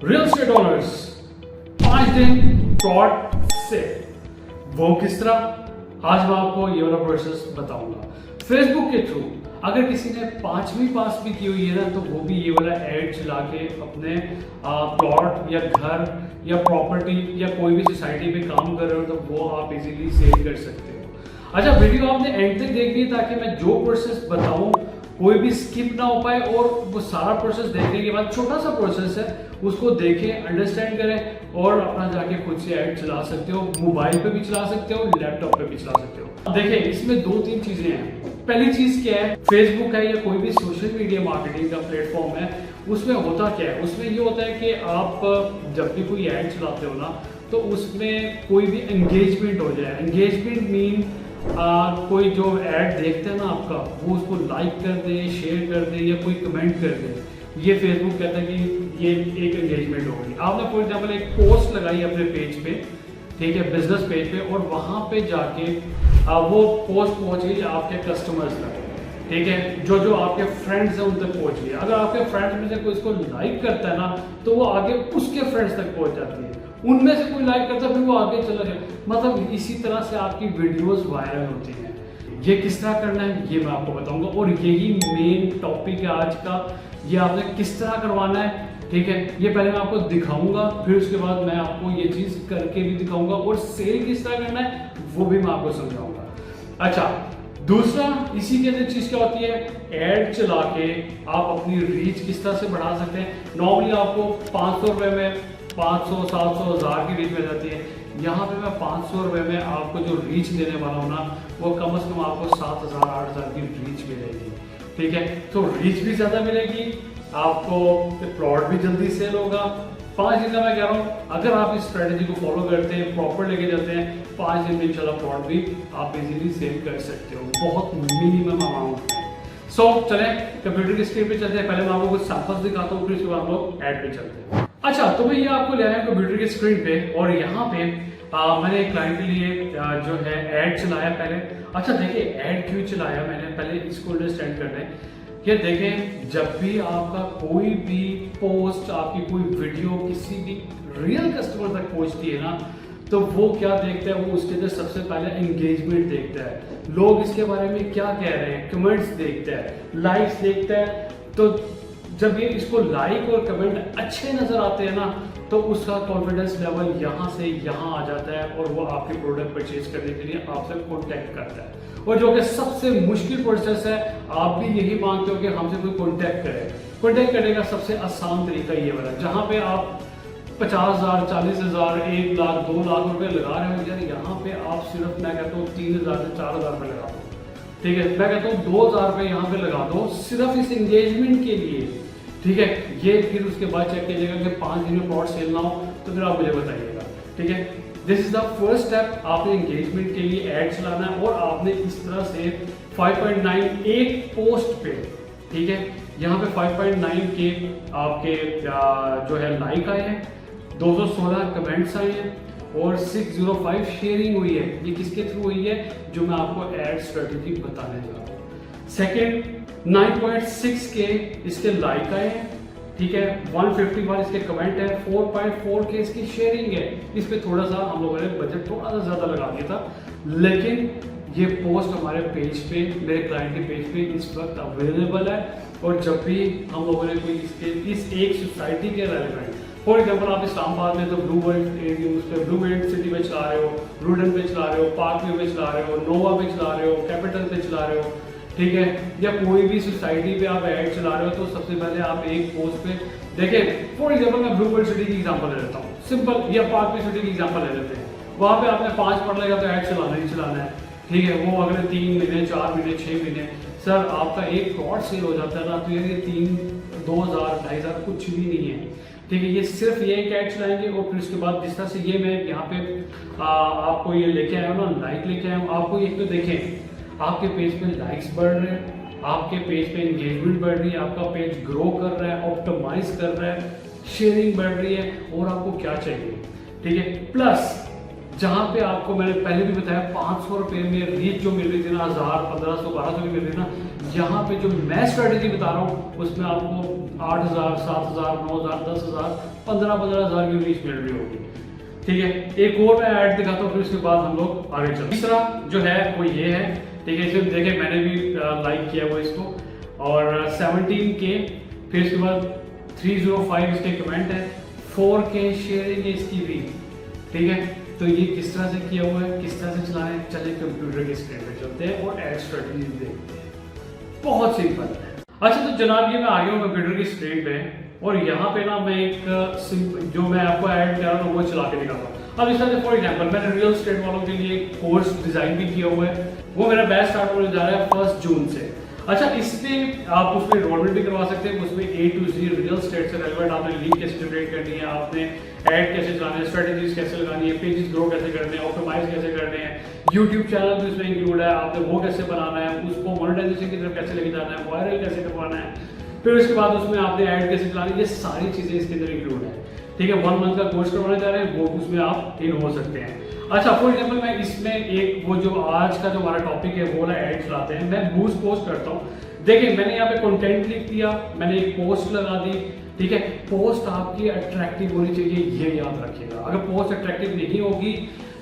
Real estate owners 5 दिन plot से वो किस तरह, आज मैं आपको ये वाला प्रोसेस बताऊंगा। फेसबुक के थ्रू अगर किसी ने 5वीं पास भी की हुई है ना, तो वो भी ये वाला एड चला के अपने प्लॉट या घर या प्रॉपर्टी या कोई भी सोसाइटी पे काम कर रहे हो, तो वो आप इजीली सेल कर सकते हो। अच्छा, वीडियो आपने एंड तक देखनी है ताकि मैं जो प्रोसेस बताऊं कोई भी स्किप ना हो पाए, और वो सारा प्रोसेस देखने के बाद, छोटा सा प्रोसेस है, उसको देखें, अंडरस्टैंड करें और अपना जाके खुद से ऐड चला सकते हो। मोबाइल पे भी चला सकते हो, लैपटॉप पे भी चला सकते हो। देखिए, इसमें 2-3 चीजें हैं। पहली चीज क्या है, फेसबुक है या कोई भी सोशल मीडिया मार्केटिंग का प्लेटफॉर्म है, उसमें होता क्या है, उसमें ये होता है कि आप जब भी कोई ऐड चलाते हो ना, तो उसमें कोई भी एंगेजमेंट हो जाए। एंगेजमेंट मीन कोई जो ऐड देखते हैं ना आपका, वो उसको लाइक कर दे, शेयर कर दे या कोई कमेंट कर दे, ये फेसबुक कहता है कि ये एक एंगेजमेंट हो गई। आपने फॉर एग्जांपल एक पोस्ट लगाई अपने पेज पे, ठीक है, बिजनेस पेज पे, और वहां पे जाके वो पोस्ट पहुंच गई आपके कस्टमर्स तक, ठीक है, जो जो आपके फ्रेंड्स हैं उन तक पहुंच गई। अगर आपके फ्रेंड्स में से कोई इसको लाइक करता है ना, तो वो आगे उसके फ्रेंड्स तक पहुंच जाती है, उनमें से कोई लाइक करता है, फिर वो आगे चला जाए। मतलब इसी तरह से आपकी वीडियोस वायरल होती हैं। ये किस तरह करना है ये मैं आपको बताऊंगा, और यही मेन टॉपिक है आज का। ये आपने किस तरह करवाना है, ठीक है, ये पहले मैं आपको दिखाऊंगा, फिर उसके बाद मैं आपको ये चीज करके भी दिखाऊंगा, और सेल किस तरह करना है वो भी मैं आपको समझाऊंगा। अच्छा, दूसरा इसी के अंदर चीज क्या होती है, एड चला के आप अपनी रीच किस तरह से बढ़ा सकते हैं। नॉर्मली आपको 500 रुपए में 500, 700, 1000 की रीच मिल जाती है। यहाँ पे मैं 500 रुपए में आपको जो रीच देने वाला हूँ ना, वो कम से कम आपको 7000, 8000 की रीच मिलेगी, ठीक है। तो रीच भी ज्यादा मिलेगी, आपको प्लॉट भी जल्दी सेल होगा। 5 दिन का मैं कह रहा हूँ, अगर आप इस स्ट्रेटेजी को फॉलो करते हैं, प्रॉपर लेके जाते हैं, 5 दिन में इंशाल्लाह प्लॉट भी आप इजीली सेल कर सकते हो, बहुत मिनिमम अमाउंट है। सो चलें कंप्यूटर की स्क्रीन पे चलते हैं। पहले मैं आपको कुछ सैंपल्स दिखाता हूँ, फिर उसके बाद हम लोग ऐड पे चलते हैं। अच्छा, तो मैं ये आपको ले आया हूं कंप्यूटर की स्क्रीन पे, और यहाँ पे मैंने एक क्लाइंट के लिए जो है ऐड चलाया पहले। अच्छा देखिए, ऐड क्यों चलाया मैंने, पहले इसको अंडरस्टैंड कर लें। ये देखें, जब भी आपका कोई भी पोस्ट, आपकी कोई वीडियो किसी भी रियल कस्टमर तक पहुंचती है ना, तो वो क्या देखता है, वो उसके अंदर सबसे पहले एंगेजमेंट देखता है, लोग इसके बारे में क्या कह रहे हैं, कमेंट्स देखता है, लाइक्स देखता है। तो जब ये इसको लाइक और कमेंट अच्छे नजर आते हैं ना, तो उसका कॉन्फिडेंस लेवल यहाँ से यहाँ आ जाता है, और वो आपके प्रोडक्ट परचेज करने के लिए आपसे कॉन्टैक्ट करता है। और जो कि सबसे मुश्किल प्रोसेस है, आप भी यही मांगते हो कि हमसे कोई कॉन्टैक्ट करे। कॉन्टैक्ट करने का सबसे आसान तरीका ये वाला, जहाँ पे आप 50,000, 40,000, 1 लाख, 2 लाख रुपए लगा रहे हो, यार यहाँ पे आप सिर्फ, मैं कहता हूँ 3,000 से 4,000 रुपए लगा दो, ठीक है, मैं कहता हूँ 2,000 रुपए यहाँ पे लगा दो सिर्फ इस एंगेजमेंट के लिए, ठीक है। ये फिर उसके बाद चेक कीजिएगा कि 5 दिन में प्लॉट सेल ना हो, तो फिर आप मुझे बताइएगा, ठीक है। This is the first step, आपने एंगेजमेंट के लिए ऐड चलाना है, और आपने इस तरह से 5.9 एक पोस्ट पे, ठीक है, यहाँ पे 5.9 के आपके जो है लाइक आए हैं, 216 कमेंट्स आए हैं, और 605 शेयरिंग हुई है। ये किसके थ्रू हुई है, जो मैं आपको एड स्ट्रेटेजी बताने जा रहा हूँ। सेकेंड, 9.6 के इसके लाइक आए हैं, ठीक है, 151 इसके कमेंट है, 4.4 के इसकी शेयरिंग है। इस पे थोड़ा सा हम लोगों ने बजट थोड़ा सा ज्यादा लगा दिया था, लेकिन ये पोस्ट हमारे पेज पे, मेरे क्लाइंट के पेज पे इस वक्त अवेलेबल है। और जब भी हम लोगों ने कोई इस एक सोसाइटी के रेलेवेंट, फॉर एग्जाम्पल आप इस्लामाबाद में तो ब्लू वर्ल्ड सिटी पे चला रहे हो, रूडन पे चला रहे हो, पार्क व्यू पे चला रहे हो, नोवा पे चला रहे हो, कैपिटल पे चला रहे हो, ठीक है, या कोई भी सोसाइटी पे आप ऐड चला रहे हो, तो सबसे पहले आप एक पोस्ट पे देखें। फॉर एग्जाम्पल मैं ब्लू वर्ल्ड सिटी की एग्जाम्पल ले लेता हूँ, सिंपल, या पार्क व्यू सिटी की एग्जाम्पल ले लेते हैं। वहां पे आपने 5 पढ़ लेगा तो ऐड चलाना ही चलाना है, ठीक है। वो अगले 3 महीने, 4 महीने, 6 महीने, सर आपका एक प्लॉट सेल हो जाता है ना, तो ये 2,000, 2,500 कुछ भी नहीं है, ठीक है। ये सिर्फ ये एक ऐड चलाएंगे, और फिर उसके बाद जिस तरह से ये मैं यहाँ पे आपको ये लेके आया हूँ ना, लाइक लेके आया हूँ आपको, एक तो देखें आपके पेज पे लाइक्स बढ़ रहे हैं, आपके पेज पे एंगेजमेंट बढ़ रही है, आपका पेज ग्रो कर रहा है, ऑप्टिमाइज कर रहा है, शेयरिंग बढ़ रही है, और आपको क्या चाहिए, ठीक है। प्लस जहां पे आपको मैंने पहले भी बताया 500 रुपए में रीच जो मिल रही थी ना, 1000, 1500, 1200 की मिल रही ना, यहाँ पे जो मैं स्ट्रेटेजी बता रहा हूँ उसमें आपको 8,000, 7,000, 9,000, 10,000 15-15 हज़ार की रीच मिल रही होगी। ठीक है, एक और मैं ऐड दिखाता हूँ, फिर उसके बाद हम लोग आगे चलते। तीसरा जो है वो ये है, ठीक है, इसमें देखें मैंने भी लाइक किया हुआ इसको और 17K, फिर उसके बाद 305 इसके कमेंट है, 4K शेयरिंग है इसकी भी। ठीक है, तो ये किस तरह से किया हुआ है, किस तरह से चलाना है, चले कंप्यूटर की स्क्रीन पे चलते हैं और एड स्ट्रेटजी देखते हैं। बहुत सिंपल है। अच्छा तो जनाब ये मैं आ गया हूँ कंप्यूटर की स्क्रीन पे और यहाँ पे ना मैं एक जो मैं आपको ऐड कर रहा हूँ वो चला के दिखाता हूँ। अब इस तरह से फॉर एग्जाम्पल मैंने रियल स्टेट वालों के लिए कोर्स डिजाइन भी किया हुआ है, वो मेरा बैच स्टार्ट होने जा रहा है 1 जून से। अच्छा इसमें आप उसमें एनरोलमेंट भी करवा सकते हैं, उसमें A to Z real estate से रेलेवेंट आपने लीड कैसे जनरेट करनी है, आपने ऐड कैसे चलाना है, स्ट्रेटेजीज कैसे लगानी है, पेजेस ग्रो कैसे करने हैं, ऑप्टिमाइज कैसे करने हैं, यूट्यूब चैनल भी उसमें इंक्लूड है, आपने वो कैसे बनाना है, उसको मोनेटाइजेशन की तरफ कैसे लेके जाना है, वायरल कैसे करवाना है, फिर उसके बाद उसमें आपने ऐड कैसे चलानी है, ये सारी चीजें इसके अंदर इंक्लूड है। ठीक है, 1 मंथ का कोर्स करवाने जा रहे हैं, वो उसमें आप इन हो सकते हैं। अच्छा फॉर एग्जाम्पल मैं इसमें एक वो जो आज का जो हमारा टॉपिक है वो ऐड चलाते हैं, मैं बूस्ट पोस्ट करता हूँ। देखिए मैंने यहाँ पे कंटेंट लिख दिया, मैंने एक पोस्ट लगा दी। ठीक है, पोस्ट आपकी अट्रैक्टिव होनी चाहिए, ये याद रखिएगा। अगर पोस्ट अट्रैक्टिव नहीं होगी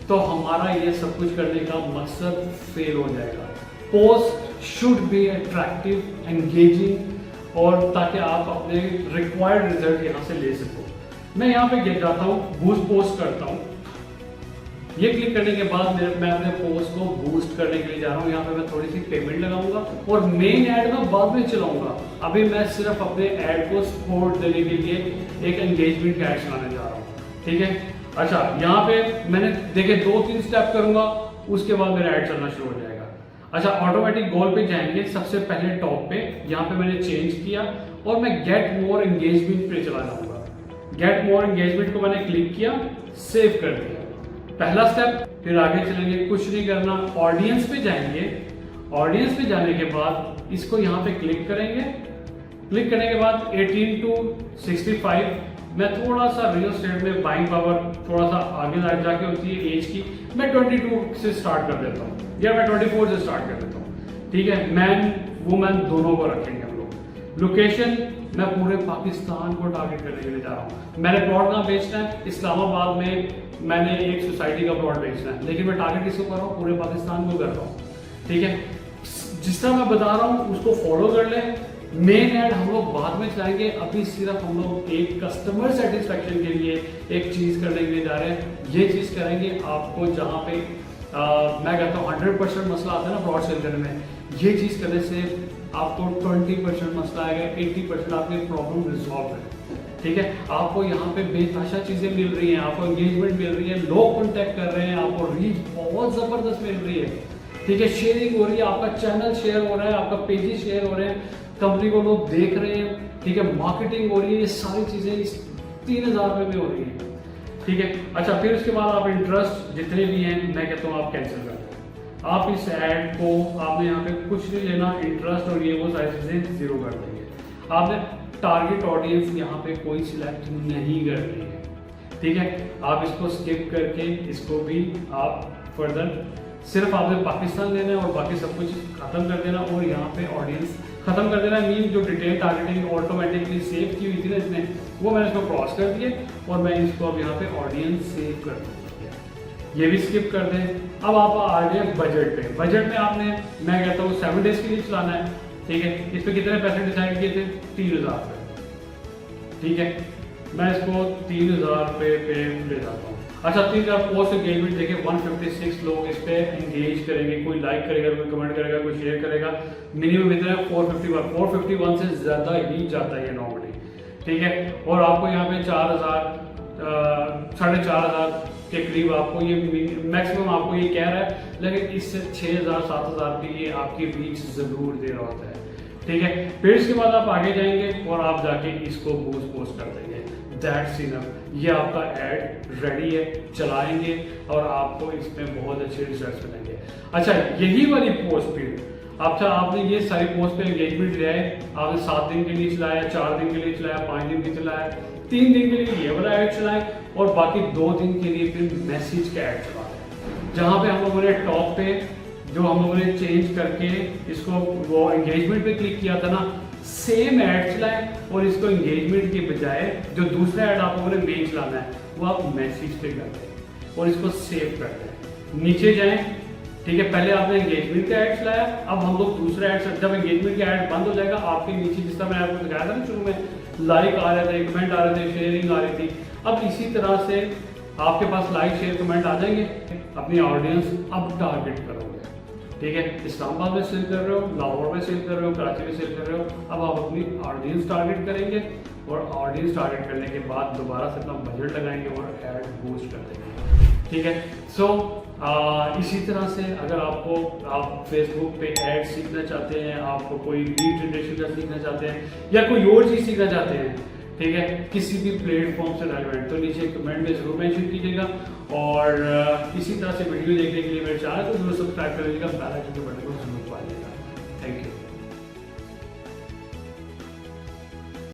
तो हमारा ये सब कुछ करने का मकसद फेल हो जाएगा। Post should be attractive, engaging, और ताकि आप अपने रिक्वायर्ड रिजल्ट यहाँ से ले सको। मैं यहाँ पे गिर जाता हूँ, बूस्ट पोस्ट करता हूँ। ये क्लिक करने के बाद मैं अपने पोस्ट को बूस्ट करने के लिए जा रहा हूँ। यहाँ पे मैं थोड़ी सी पेमेंट लगाऊंगा और मेन ऐड में बाद में चलाऊंगा। अभी मैं सिर्फ अपने ऐड को सपोर्ट देने के लिए एक एंगेजमेंट का ऐड चलाने जा रहा हूँ। ठीक है, अच्छा यहाँ पे मैंने देखे 2-3 स्टेप करूंगा, उसके बाद मेरा ऐड चलना शुरू हो जाएगा। अच्छा ऑटोमेटिक गोल पे जाएंगे, सबसे पहले टॉप पे यहाँ पे मैंने चेंज किया और मैं गेट मोर एंगेजमेंट पे चला जाऊंगा। गेट मोर एंगेजमेंट को मैंने क्लिक किया, सेव कर दिया, पहला स्टेप। फिर आगे चलेंगे, कुछ नहीं करना, ऑडियंस पे जाएंगे। ऑडियंस पे जाने के बाद इसको यहाँ पे क्लिक करेंगे। क्लिक करने के बाद 18 to 65, मैं थोड़ा सा रियल स्टेट में बाइंग पावर थोड़ा सा आगे जाके होती है एज की, मैं 22 से स्टार्ट कर देता हूँ या मैं 24 से स्टार्ट कर देता हूँ। ठीक है, मैन वुमेन दोनों को रखेंगे हम लोग। लोकेशन मैं पूरे पाकिस्तान को टारगेट करने के लिए जा रहा हूँ। मैंने प्लॉट कहाँ बेचना है, इस्लामाबाद में मैंने एक सोसाइटी का प्लॉट बेचना है, लेकिन मैं टारगेट किसको कर रहा हूँ, पूरे पाकिस्तान को कर रहा हूँ। ठीक है, जिस तरह मैं बता रहा हूँ उसको फॉलो कर ले। मेन ऐड हम लोग बाद में चलाएंगे, अभी सिर्फ हम लोग एक कस्टमर सेटिस्फेक्शन के लिए एक चीज करने के लिए जा रहे हैं। ये चीज करेंगे आपको जहाँ पे मैं कहता हूँ 100% मसला आता है ना प्लॉट सेल करने में, ये चीज करने से आपको 20% मसला आएगा, 80% आपकी प्रॉब्लम रिजॉल्व है। ठीक है, आपको यहाँ पे बेतहाशा चीजें मिल रही हैं, आपको एंगेजमेंट मिल रही है, लोग कॉन्टैक्ट कर रहे हैं, आपको रीच बहुत जबरदस्त मिल रही है। ठीक है, शेयरिंग हो रही है, आपका चैनल शेयर हो रहा है, आपका पेजेस शेयर हो रहे हैं, कंपनी को लोग देख रहे हैं। ठीक है, मार्केटिंग हो रही है, ये सारी चीजें इस 3000 रुपये में हो रही है। ठीक है, अच्छा फिर उसके बाद आप इंटरेस्ट जितने भी हैं मैं कहता हूँ आप कैंसिल कर दो। आप इस ऐड को आपने यहाँ पे कुछ नहीं लेना, इंटरेस्ट और ये वो सारी चीजें 0 कर देंगे। आपने टारगेट ऑडियंस यहाँ पे कोई सिलेक्ट नहीं करनी है। ठीक है, आप इसको स्किप करके इसको भी आप फर्दर सिर्फ आपने पाकिस्तान लेना है और बाकी सब कुछ खत्म कर देना और यहाँ पे ऑडियंस खत्म कर देना। मीन जो डिटेल टारगेटिंग ऑटोमेटिकली सेव की हुई थी ना इसने, वो मैंने इसको क्रॉस कर दिए और मैं इसको अब यहाँ पे ऑडियंस सेव कर दूंगा, ये भी स्किप कर दें। अब आप आ गए बजट पे। बजट में आपने मैं कहता हूँ 7 डेज के लिए चलाना है। ठीक है, इस पे कितने पैसे डिसाइड किए थे, 3000 रुपये। ठीक है, मैं इसको 3000 रुपये पे ले जाता हूँ। अच्छा 3000 पोस्ट एंगेजमेंट देखिए 156 लोग इस पे एंगेज करेंगे, कोई लाइक करेगा, कोई कमेंट करेगा, कोई शेयर करेगा। मिनिमम इतना 451 से ज्यादा ही जाता है ये नॉर्मली। ठीक है, और आपको यहाँ पे 4000 4500 के करीब आपको ये मैक्सिमम आपको ये कह रहा है, लेकिन इससे 6000-7000 की ये आपकी रीच जरूर दे रहा होता है। ठीक है, फिर इसके बाद आप आगे जाएंगे और आप जाके इसको बूस्ट पोस्ट कर देंगे। दैट्स इनफ, ये आपका ऐड रेडी है, चलाएंगे और आपको इसमें बहुत अच्छे रिजल्ट्स मिलेंगे। अच्छा यही वाली पोस्ट फिर अच्छा आपने ये सारी पोस्ट पे एंगेजमेंट लिया है, आपने 7 दिन के लिए चलाया, 4 दिन के लिए चलाया, 5 दिन के लिए चलाया, 3 दिन के लिए ये वाला ऐड चलाएं और बाकी 2 दिन के लिए फिर मैसेज का ऐड चलाएं। जहाँ पे हम लोगों ने टॉप पे जो हम लोगों ने चेंज करके इसको वो एंगेजमेंट पे क्लिक किया था ना, सेम ऐड चलाएं और इसको एंगेजमेंट के बजाय जो दूसरा ऐड आप लोगों ने मेन चलाना है वो आप मैसेज पे कर दें और इसको सेव कर दें। नीचे जाएं, ठीक है, पहले आपने एंगेजमेंट का ऐड चलाया, अब हम लोग दूसरा ऐड, जब एंगेजमेंट का ऐड बंद हो जाएगा आपके नीचे जिस तरह मैंने आपको दिखाया था ना शुरू में, लाइक आ रहे थे, कमेंट आ रहे थे, शेयरिंग आ रही थी, अब इसी तरह से आपके पास लाइक शेयर कमेंट आ जाएंगे। अपनी ऑडियंस अब टारगेट करोगे, ठीक है, इस्लामाबाद में सेल कर रहे हो, लाहौर में सेल कर रहे हो, कराची में सेल कर रहे हो, अब आप अपनी ऑडियंस टारगेट करेंगे और ऑडियंस टारगेट करने के बाद दोबारा से अपना बजट लगाएंगे और ऐड बूस्ट कर देंगे, ठीक है। सो इसी तरह से अगर आप फेसबुक पे ऐड सीखना चाहते हैं, आपको कोई लीड जनरेशन का सीखना चाहते हैं या कोई और चीज़ सीखना चाहते हैं, ठीक है, किसी भी प्लेटफॉर्म से रेलेवेंट, तो नीचे कमेंट में जरूर मेंशन कीजिएगा और इसी तरह से वीडियो देखने के लिए मेरे चैनल को जरूर सब्सक्राइब कर लीजिएगा, बेल आइकन के बटन को जरूर